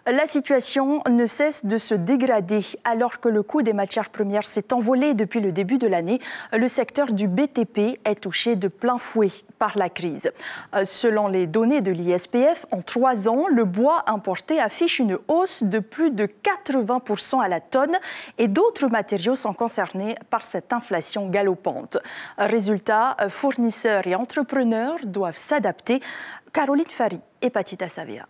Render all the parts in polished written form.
La situation ne cesse de se dégrader alors que le coût des matières premières s'est envolé depuis le début de l'année. Le secteur du BTP est touché de plein fouet par la crise. Selon les données de l'ISPF, en 3 ans, le bois importé affiche une hausse de plus de 80% à la tonne et d'autres matériaux sont concernés par cette inflation galopante. Résultat, fournisseurs et entrepreneurs doivent s'adapter. Caroline Fari et Patita Savea.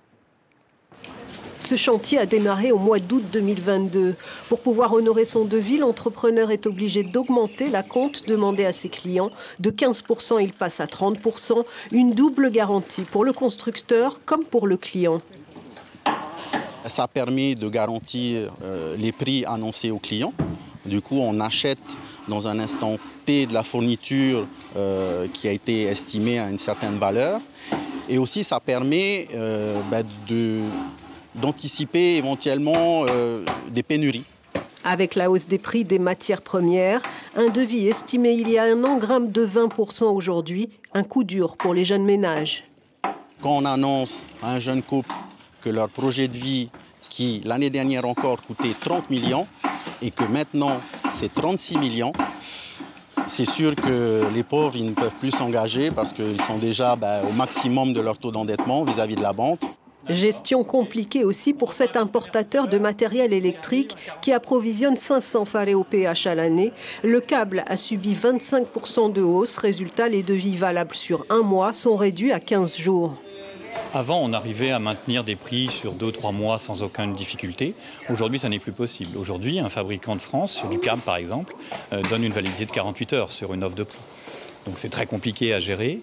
Ce chantier a démarré au mois d'août 2022. Pour pouvoir honorer son devis, l'entrepreneur est obligé d'augmenter la compte demandée à ses clients. De 15%, il passe à 30%. Une double garantie pour le constructeur comme pour le client. Ça permet de garantir les prix annoncés aux clients. Du coup, on achète dans un instant T de la fourniture qui a été estimée à une certaine valeur. Et aussi, ça permet d'anticiper éventuellement des pénuries. Avec la hausse des prix des matières premières, un devis estimé il y a un an grimpe de 20% aujourd'hui, un coup dur pour les jeunes ménages. Quand on annonce à un jeune couple que leur projet de vie, qui l'année dernière encore coûtait 30 millions, et que maintenant c'est 36 millions, c'est sûr que les pauvres ils ne peuvent plus s'engager parce qu'ils sont déjà au maximum de leur taux d'endettement vis-à-vis de la banque. Gestion compliquée aussi pour cet importateur de matériel électrique qui approvisionne 500 phares au PH à l'année. Le câble a subi 25% de hausse. Résultat, les devis valables sur un mois sont réduits à 15 jours. Avant, on arrivait à maintenir des prix sur 2-3 mois sans aucune difficulté. Aujourd'hui, ça n'est plus possible. Aujourd'hui, un fabricant de France, sur du câble par exemple, donne une validité de 48 heures sur une offre de prix. Donc c'est très compliqué à gérer.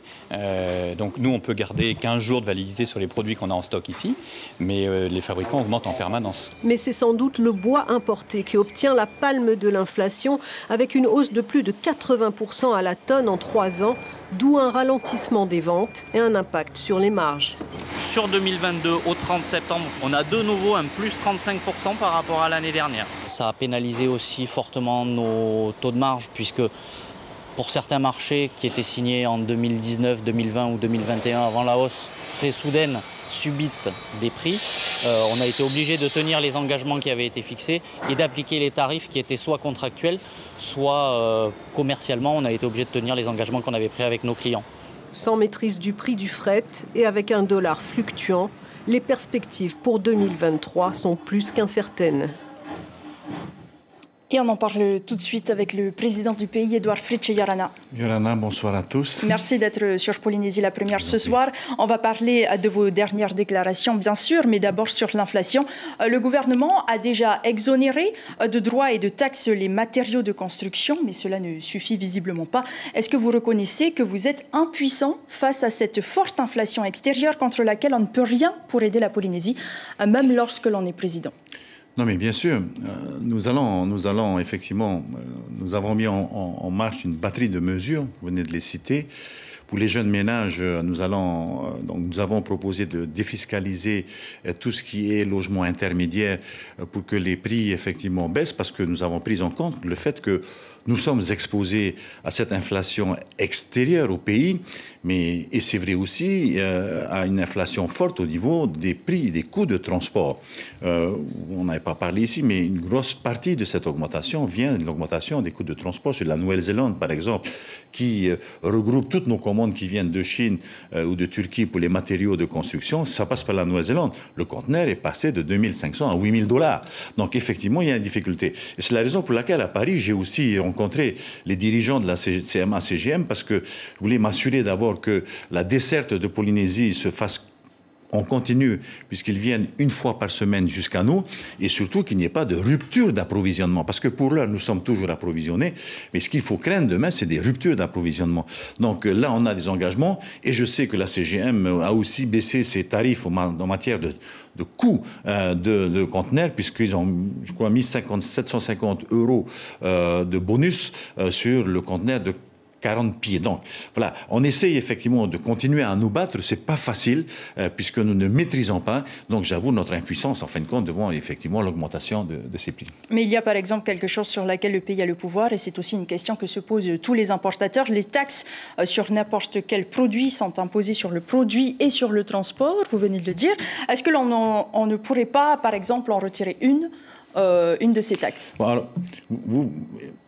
Donc nous, on peut garder 15 jours de validité sur les produits qu'on a en stock ici, mais les fabricants augmentent en permanence. Mais c'est sans doute le bois importé qui obtient la palme de l'inflation, avec une hausse de plus de 80% à la tonne en 3 ans, d'où un ralentissement des ventes et un impact sur les marges. Sur 2022, au 30 septembre, on a de nouveau un plus 35% par rapport à l'année dernière. Ça a pénalisé aussi fortement nos taux de marge, puisque pour certains marchés qui étaient signés en 2019, 2020 ou 2021 avant la hausse très soudaine, subite des prix, on a été obligé de tenir les engagements qui avaient été fixés et d'appliquer les tarifs qui étaient soit contractuels, soit commercialement, on a été obligé de tenir les engagements qu'on avait pris avec nos clients. Sans maîtrise du prix du fret et avec un dollar fluctuant, les perspectives pour 2023 sont plus qu'incertaines. Et on en parle tout de suite avec le président du pays, Edouard Fritsch et Yorana. Yorana, bonsoir à tous. Merci d'être sur Polynésie la première ce soir. On va parler de vos dernières déclarations, bien sûr, mais d'abord sur l'inflation. Le gouvernement a déjà exonéré de droits et de taxes les matériaux de construction, mais cela ne suffit visiblement pas. Est-ce que vous reconnaissez que vous êtes impuissant face à cette forte inflation extérieure contre laquelle on ne peut rien pour aider la Polynésie, même lorsque l'on est président ? Non, mais bien sûr, nous allons effectivement, nous avons mis en marche une batterie de mesures, vous venez de les citer. Pour les jeunes ménages, nous avons proposé de défiscaliser tout ce qui est logement intermédiaire pour que les prix effectivement baissent, parce que nous avons pris en compte le fait que nous sommes exposés à cette inflation extérieure au pays, et c'est vrai aussi à une inflation forte au niveau des prix, des coûts de transport. On n'avait pas parlé ici, mais une grosse partie de cette augmentation vient de l'augmentation des coûts de transport sur la Nouvelle-Zélande, par exemple, qui regroupe toutes nos commandes qui viennent de Chine ou de Turquie pour les matériaux de construction. Ça passe par la Nouvelle-Zélande. Le conteneur est passé de 2500 à 8000 $. Donc effectivement, il y a une difficulté. Et c'est la raison pour laquelle à Paris, j'ai aussi rencontré les dirigeants de la CMA-CGM, parce que je voulais m'assurer d'abord que la desserte de Polynésie se fasse en continu, puisqu'ils viennent une fois par semaine jusqu'à nous, et surtout qu'il n'y ait pas de rupture d'approvisionnement, parce que pour l'heure, nous sommes toujours approvisionnés, mais ce qu'il faut craindre demain, c'est des ruptures d'approvisionnement. Donc là, on a des engagements, et je sais que la CGM a aussi baissé ses tarifs en matière de coût de conteneurs, puisqu'ils ont, je crois, mis 750 € de bonus sur le conteneur de 40 pieds. Donc voilà, on essaye effectivement de continuer à nous battre. C'est pas facile puisque nous ne maîtrisons pas. Donc j'avoue notre impuissance en fin de compte devant effectivement l'augmentation de ces prix. Mais il y a par exemple quelque chose sur laquelle le pays a le pouvoir et c'est aussi une question que se posent tous les importateurs. Les taxes sur n'importe quel produit sont imposées sur le produit et sur le transport, vous venez de le dire. Est-ce que on ne pourrait pas par exemple en retirer une de ces taxes? Bon, alors,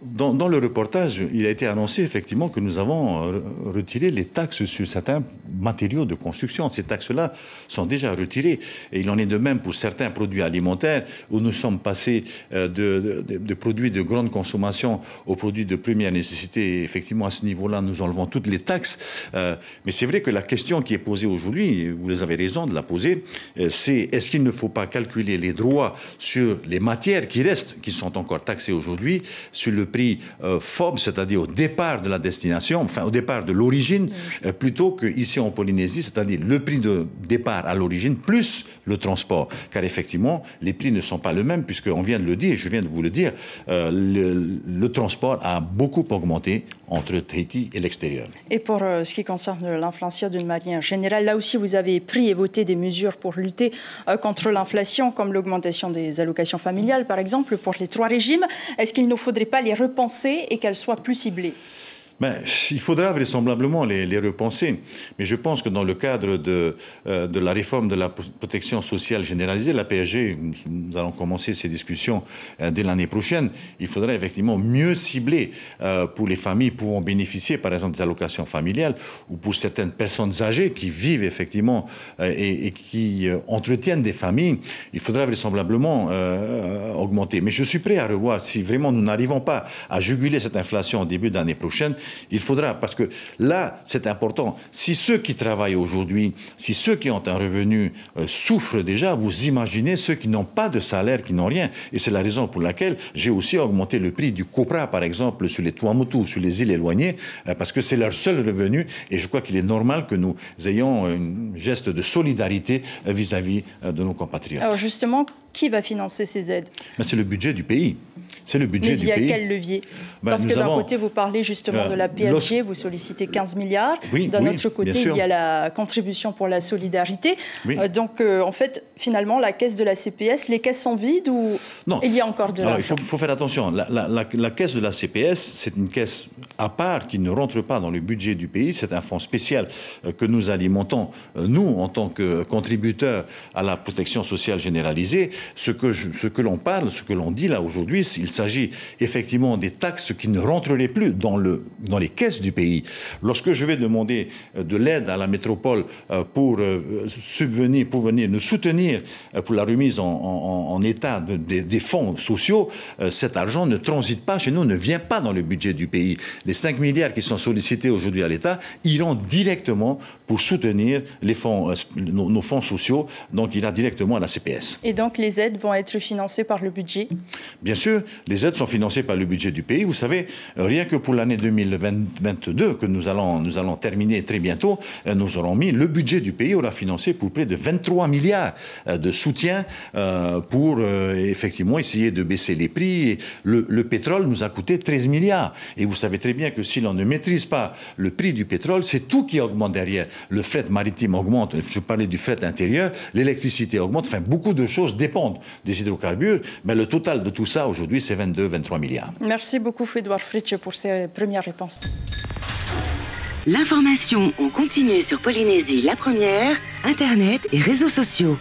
dans le reportage, il a été annoncé effectivement que nous avons retiré les taxes sur certains matériaux de construction. Ces taxes-là sont déjà retirées. Et il en est de même pour certains produits alimentaires où nous sommes passés de produits de grande consommation aux produits de première nécessité. Et effectivement, à ce niveau-là, nous enlevons toutes les taxes. Mais c'est vrai que la question qui est posée aujourd'hui, vous avez raison de la poser, c'est est-ce qu'il ne faut pas calculer les droits sur les matières qui restent, qui sont encore taxées aujourd'hui, sur le prix FOB, c'est-à-dire au départ de la destination, enfin au départ de l'origine, plutôt qu'ici en Polynésie, c'est-à-dire le prix de départ à l'origine plus le transport. Car effectivement, les prix ne sont pas les mêmes, puisqu'on vient de le dire, je viens de vous le dire, le transport a beaucoup augmenté entre Tahiti et l'extérieur. Et pour ce qui concerne l'inflation d'une manière générale, là aussi vous avez pris et voté des mesures pour lutter contre l'inflation, comme l'augmentation des allocations familiales, par exemple, pour les 3 régimes. Est-ce qu'il ne faudrait pas les repenser et qu'elles soient plus ciblées? Il faudra vraisemblablement les repenser. Mais je pense que dans le cadre de la réforme de la protection sociale généralisée, la PSG, nous allons commencer ces discussions dès l'année prochaine, il faudra effectivement mieux cibler pour les familles pouvant bénéficier, par exemple, des allocations familiales ou pour certaines personnes âgées qui vivent effectivement et qui entretiennent des familles. Il faudra vraisemblablement augmenter. Mais je suis prêt à revoir si vraiment nous n'arrivons pas à juguler cette inflation au début d'année prochaine. Il faudra, parce que là, c'est important. Si ceux qui travaillent aujourd'hui, si ceux qui ont un revenu souffrent déjà, vous imaginez ceux qui n'ont pas de salaire, qui n'ont rien. Et c'est la raison pour laquelle j'ai aussi augmenté le prix du copra, par exemple, sur les Tuamotu, sur les îles éloignées, parce que c'est leur seul revenu. Et je crois qu'il est normal que nous ayons un geste de solidarité vis-à-vis de nos compatriotes. Alors justement, qui va financer ces aides? C'est le budget du pays. C'est le budget du pays. Mais via quel levier? Parce que d'un côté, vous parlez justement de la PSG, vous sollicitez 15 milliards. D'un autre côté, il y a la contribution pour la solidarité. Donc, en fait, finalement, la caisse de la CPS, les caisses sont vides ou non. Il y a encore de l'argent? Il faut faire attention. La caisse de la CPS, c'est une caisse à part qui ne rentre pas dans le budget du pays. C'est un fonds spécial que nous alimentons, nous, en tant que contributeurs à la protection sociale généralisée. Ce que l'on parle, ce que l'on dit là aujourd'hui, il s'agit effectivement des taxes qui ne rentreraient plus dans les caisses du pays. Lorsque je vais demander de l'aide à la métropole pour venir nous soutenir pour la remise en état des fonds sociaux, cet argent ne transite pas chez nous, ne vient pas dans le budget du pays. Les 5 milliards qui sont sollicités aujourd'hui à l'État iront directement pour soutenir nos fonds sociaux, donc il ira directement à la CPS. Et donc les aides vont être financées par le budget? Bien sûr, les aides sont financées par le budget du pays. Vous savez, rien que pour l'année 2022, que nous allons terminer très bientôt, nous aurons mis, le budget du pays aura financé pour près de 23 milliards de soutien pour effectivement essayer de baisser les prix. Et le pétrole nous a coûté 13 milliards. Et vous savez très bien que si l'on ne maîtrise pas le prix du pétrole, c'est tout qui augmente derrière. Le fret maritime augmente, je parlais du fret intérieur, l'électricité augmente, enfin beaucoup de choses dépendent des hydrocarbures, mais le total de tout ça aujourd'hui c'est 22-23 milliards. Merci beaucoup Edouard Fritsch pour ces premières réponses. L'information en continu sur Polynésie la première, Internet et réseaux sociaux.